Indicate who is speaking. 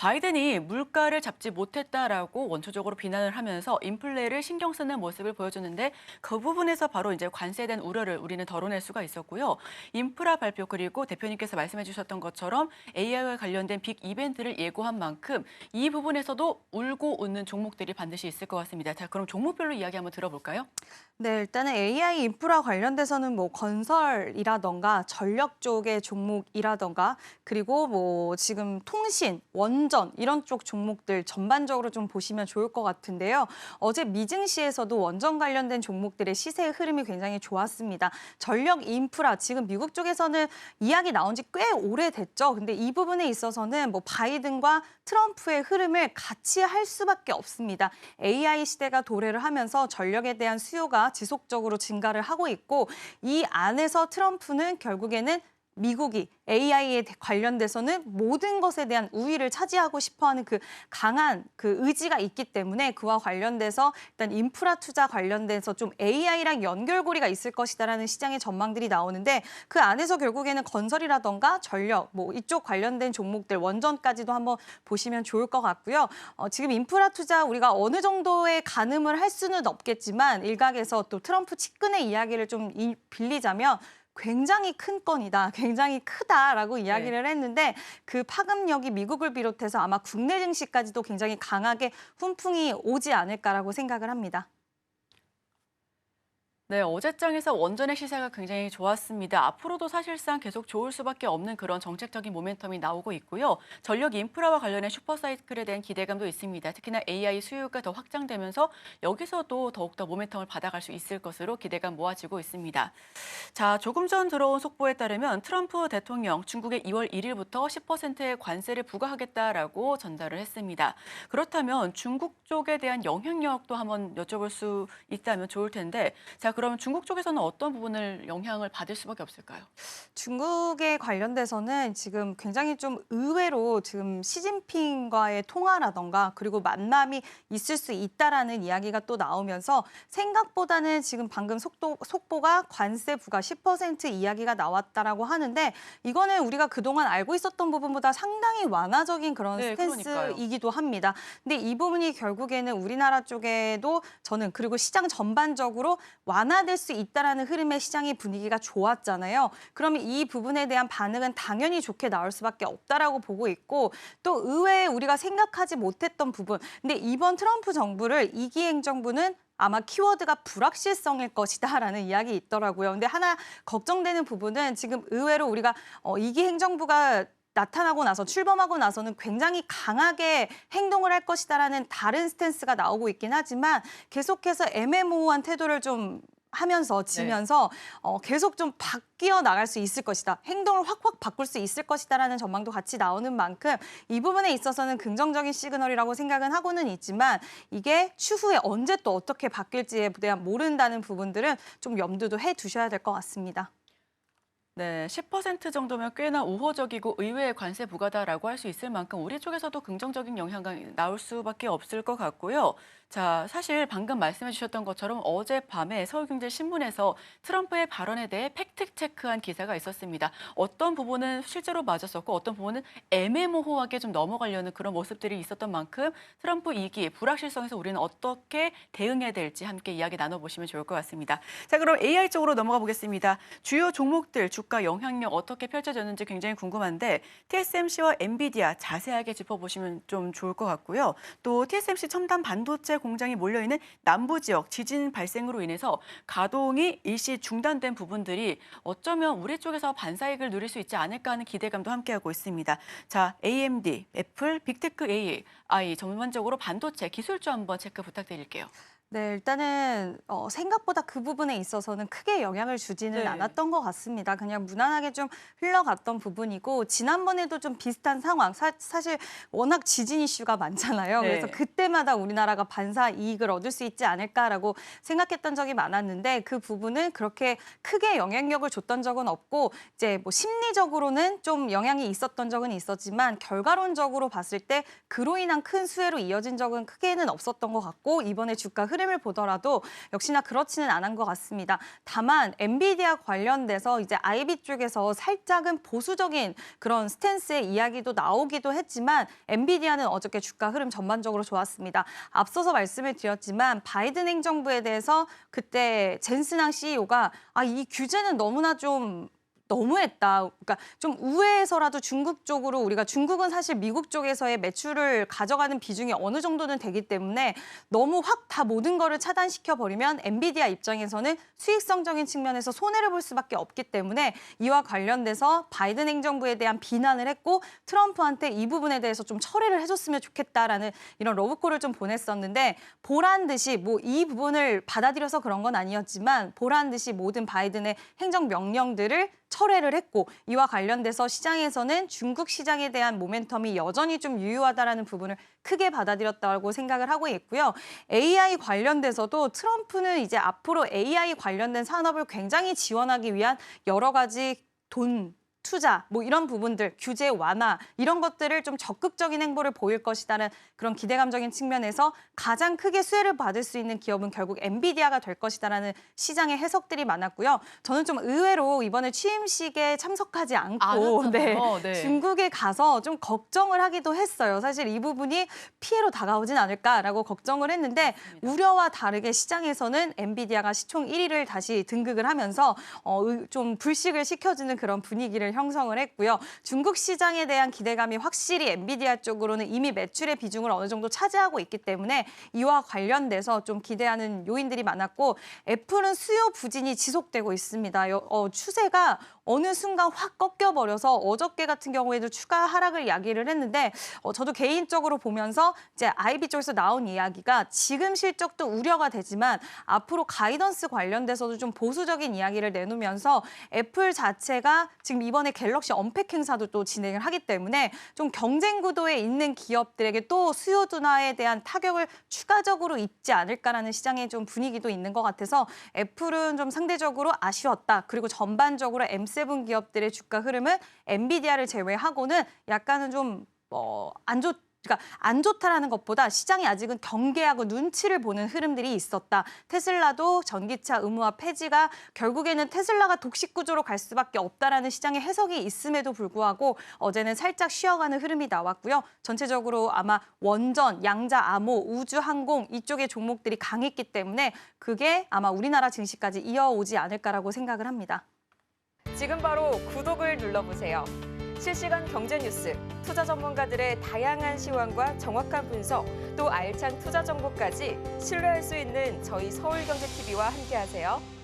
Speaker 1: 바이든이 물가를 잡지 못했다라고 원초적으로 비난을 하면서 인플레를 신경 쓰는 모습을 보여주는데 그 부분에서 바로 이제 관세에 대한 우려를 우리는 덜어낼 수가 있었고요. 인프라 발표 그리고 대표님께서 말씀해 주셨던 것처럼 AI와 관련된 빅 이벤트를 예고한 만큼 이 부분에서도 울고 웃는 종목들이 반드시 있을 것 같습니다. 자, 그럼 종목별로 이야기 한번 들어볼까요?
Speaker 2: 네, 일단은 AI 인프라 관련돼서는 뭐 건설이라던가 전력 쪽의 종목이라던가 그리고 뭐 지금 통신, 원전 이런 쪽 종목들 전반적으로 좀 보시면 좋을 것 같은데요. 어제 미증시에서도 원전 관련된 종목들의 시세의 흐름이 굉장히 좋았습니다. 전력 인프라 지금 미국 쪽에서는 이야기 나온 지 꽤 오래됐죠. 근데 이 부분에 있어서는 뭐 바이든과 트럼프의 흐름을 같이 할 수밖에 없습니다. AI 시대가 도래를 하면서 전력에 대한 수요가 지속적으로 증가를 하고 있고 이 안에서 트럼프는 결국에는 미국이 AI에 관련돼서는 모든 것에 대한 우위를 차지하고 싶어하는 그 강한 그 의지가 있기 때문에 그와 관련돼서 일단 인프라 투자 관련돼서 좀 AI랑 연결고리가 있을 것이다라는 시장의 전망들이 나오는데 그 안에서 결국에는 건설이라던가 전력 뭐 이쪽 관련된 종목들 원전까지도 한번 보시면 좋을 것 같고요. 지금 인프라 투자 우리가 어느 정도의 가늠을 할 수는 없겠지만 일각에서 또 트럼프 측근의 이야기를 좀 빌리자면 굉장히 큰 건이다, 굉장히 크다라고
Speaker 1: 네.
Speaker 2: 이야기를 했는데 그 파급력이 미국을 비롯해서 아마 국내 증시까지도 굉장히 강하게 훈풍이 오지 않을까라고 생각을 합니다.
Speaker 1: 네, 어제장에서 원전의 시세가 굉장히 좋았습니다. 앞으로도 사실상 계속 좋을 수밖에 없는 그런 정책적인 모멘텀이 나오고 있고요. 전력 인프라와 관련된 슈퍼사이클에 대한 기대감도 있습니다. 특히나 AI 수요가 더 확장되면서 여기서도 더욱더 모멘텀을 받아갈 수 있을 것으로 기대감 모아지고 있습니다. 자, 조금 전 들어온 속보에 따르면 트럼프 대통령 중국에 2월 1일부터 10%의 관세를 부과하겠다라고 전달을 했습니다. 그렇다면 중국 쪽에 대한 영향력도 한번 여쭤볼 수 있다면 좋을 텐데, 자, 그러면 중국 쪽에서는 어떤 부분을 영향을 받을 수밖에 없을까요?
Speaker 2: 중국에 관련돼서는 지금 굉장히 좀 의외로 지금 시진핑과의 통화라던가 그리고 만남이 있을 수 있다라는 이야기가 또 나오면서 생각보다는 지금 방금 속보가 관세 부과 10% 이야기가 나왔다라고 하는데 이거는 우리가 그동안 알고 있었던 부분보다 상당히 완화적인 그런
Speaker 1: 네, 그러니까요.
Speaker 2: 스탠스이기도 합니다. 근데 이 부분이 결국에는 우리나라 쪽에도 저는 그리고 시장 전반적으로 완화될 수 있다라는 흐름의 시장의 분위기가 좋았잖아요. 그러면 이 부분에 대한 반응은 당연히 좋게 나올 수밖에 없다라고 보고 있고 또 의외에 우리가 생각하지 못했던 부분. 근데 이번 트럼프 정부를 이기 행정부는 아마 키워드가 불확실성일 것이다라는 이야기 있더라고요. 근데 하나 걱정되는 부분은 지금 의외로 우리가 이기 행정부가 나타나고 나서 출범하고 나서는 굉장히 강하게 행동을 할 것이다라는 다른 스탠스가 나오고 있긴 하지만 계속해서 애매모호한 태도를 좀 하면서
Speaker 1: 네.
Speaker 2: 지면서 계속 좀 바뀌어 나갈 수 있을 것이다. 행동을 확확 바꿀 수 있을 것이다라는 전망도 같이 나오는 만큼 이 부분에 있어서는 긍정적인 시그널이라고 생각은 하고는 있지만 이게 추후에 언제 또 어떻게 바뀔지에 대한 모른다는 부분들은 좀 염두도 해 두셔야 될 것 같습니다.
Speaker 1: 네, 10% 정도면 꽤나 우호적이고 의외의 관세 부과다라고 할 수 있을 만큼 우리 쪽에서도 긍정적인 영향이 나올 수밖에 없을 것 같고요. 자, 사실 방금 말씀해 주셨던 것처럼 어젯밤에 서울경제신문에서 트럼프의 발언에 대해 팩트 체크한 기사가 있었습니다. 어떤 부분은 실제로 맞았었고 어떤 부분은 애매모호하게 좀 넘어가려는 그런 모습들이 있었던 만큼 트럼프 2기 불확실성에서 우리는 어떻게 대응해야 될지 함께 이야기 나눠보시면 좋을 것 같습니다. 자, 그럼 AI 쪽으로 넘어가 보겠습니다. 주요 종목들 주가 영향력 어떻게 펼쳐졌는지 굉장히 궁금한데 TSMC와 엔비디아 자세하게 짚어보시면 좀 좋을 것 같고요. 또 TSMC 첨단 반도체 공장이 몰려있는 남부 지역 지진 발생으로 인해서 가동이 일시 중단된 부분들이 어쩌면 우리 쪽에서 반사이익을 누릴 수 있지 않을까 하는 기대감도 함께하고 있습니다. 자, AMD, 애플, 빅테크 AI 전반적으로 반도체 기술주 한번 체크 부탁드릴게요.
Speaker 2: 네, 일단은 생각보다 그 부분에 있어서는 크게 영향을 주지는
Speaker 1: 네.
Speaker 2: 않았던 것 같습니다. 그냥 무난하게 좀 흘러갔던 부분이고 지난번에도 좀 비슷한 상황, 사실 워낙 지진 이슈가 많잖아요. 그래서
Speaker 1: 네.
Speaker 2: 그때마다 우리나라가 반사 이익을 얻을 수 있지 않을까라고 생각했던 적이 많았는데 그 부분은 그렇게 크게 영향력을 줬던 적은 없고 이제 뭐 심리적으로는 좀 영향이 있었던 적은 있었지만 결과론적으로 봤을 때 그로 인한 큰 수혜로 이어진 적은 크게는 없었던 것 같고 이번에 주가 흐름 흐름을 보더라도 역시나 그렇지는 않은 것 같습니다. 다만 엔비디아 관련돼서 이제 IB 쪽에서 살짝은 보수적인 그런 스탠스의 이야기도 나오기도 했지만 엔비디아는 어저께 주가 흐름 전반적으로 좋았습니다. 앞서서 말씀을 드렸지만 바이든 행정부에 대해서 그때 젠슨 CEO가 이 규제는 너무나 좀 너무했다. 그러니까 좀 우회해서라도 중국 쪽으로 우리가 중국은 사실 미국 쪽에서의 매출을 가져가는 비중이 어느 정도는 되기 때문에 너무 확 다 모든 거를 차단시켜 버리면 엔비디아 입장에서는 수익성적인 측면에서 손해를 볼 수밖에 없기 때문에 이와 관련돼서 바이든 행정부에 대한 비난을 했고 트럼프한테 이 부분에 대해서 좀 처리를 해줬으면 좋겠다라는 이런 러브콜을 좀 보냈었는데 보란 듯이 뭐 이 부분을 받아들여서 그런 건 아니었지만 보란 듯이 모든 바이든의 행정 명령들을 철회를 했고 이와 관련돼서 시장에서는 중국 시장에 대한 모멘텀이 여전히 좀 유효하다라는 부분을 크게 받아들였다고 생각을 하고 있고요. AI 관련돼서도 트럼프는 이제 앞으로 AI 관련된 산업을 굉장히 지원하기 위한 여러 가지 투자, 뭐 이런 부분들, 규제 완화 이런 것들을 좀 적극적인 행보를 보일 것이라는 그런 기대감적인 측면에서 가장 크게 수혜를 받을 수 있는 기업은 결국 엔비디아가 될 것이다라는 시장의 해석들이 많았고요. 저는 좀 의외로 이번에 취임식에 참석하지 않고
Speaker 1: 네.
Speaker 2: 중국에 가서 좀 걱정을 하기도 했어요. 사실 이 부분이 피해로 다가오진 않을까라고 걱정을 했는데
Speaker 1: 맞습니다.
Speaker 2: 우려와 다르게 시장에서는 엔비디아가 시총 1위를 다시 등극을 하면서 좀 불식을 시켜주는 그런 분위기를 형성을 했고요. 중국 시장에 대한 기대감이 확실히 엔비디아 쪽으로는 이미 매출의 비중을 어느 정도 차지하고 있기 때문에 이와 관련돼서 좀 기대하는 요인들이 많았고 애플은 수요 부진이 지속되고 있습니다. 추세가 어느 순간 확 꺾여버려서 어저께 같은 경우에도 추가 하락을 야기를 했는데 저도 개인적으로 보면서 이제 IB 쪽에서 나온 이야기가 지금 실적도 우려가 되지만 앞으로 가이던스 관련돼서도 좀 보수적인 이야기를 내놓으면서 애플 자체가 지금 이번에 갤럭시 언팩 행사도 또 진행을 하기 때문에 좀 경쟁 구도에 있는 기업들에게 또 수요 둔화에 대한 타격을 추가적으로 입지 않을까라는 시장의 좀 분위기도 있는 것 같아서 애플은 좀 상대적으로 아쉬웠다. 그리고 전반적으로 M7 기업들의 주가 흐름은 엔비디아를 제외하고는 약간은 좀 그러니까 안 좋다라는 것보다 시장이 아직은 경계하고 눈치를 보는 흐름들이 있었다. 테슬라도 전기차 의무화 폐지가 결국에는 테슬라가 독식 구조로 갈 수밖에 없다라는 시장의 해석이 있음에도 불구하고 어제는 살짝 쉬어가는 흐름이 나왔고요. 전체적으로 아마 원전, 양자, 암호, 우주, 항공 이쪽의 종목들이 강했기 때문에 그게 아마 우리나라 증시까지 이어오지 않을까라고 생각을 합니다.
Speaker 3: 지금 바로 구독을 눌러보세요. 실시간 경제 뉴스, 투자 전문가들의 다양한 시황과 정확한 분석, 또 알찬 투자 정보까지 신뢰할 수 있는 저희 서울경제TV와 함께하세요.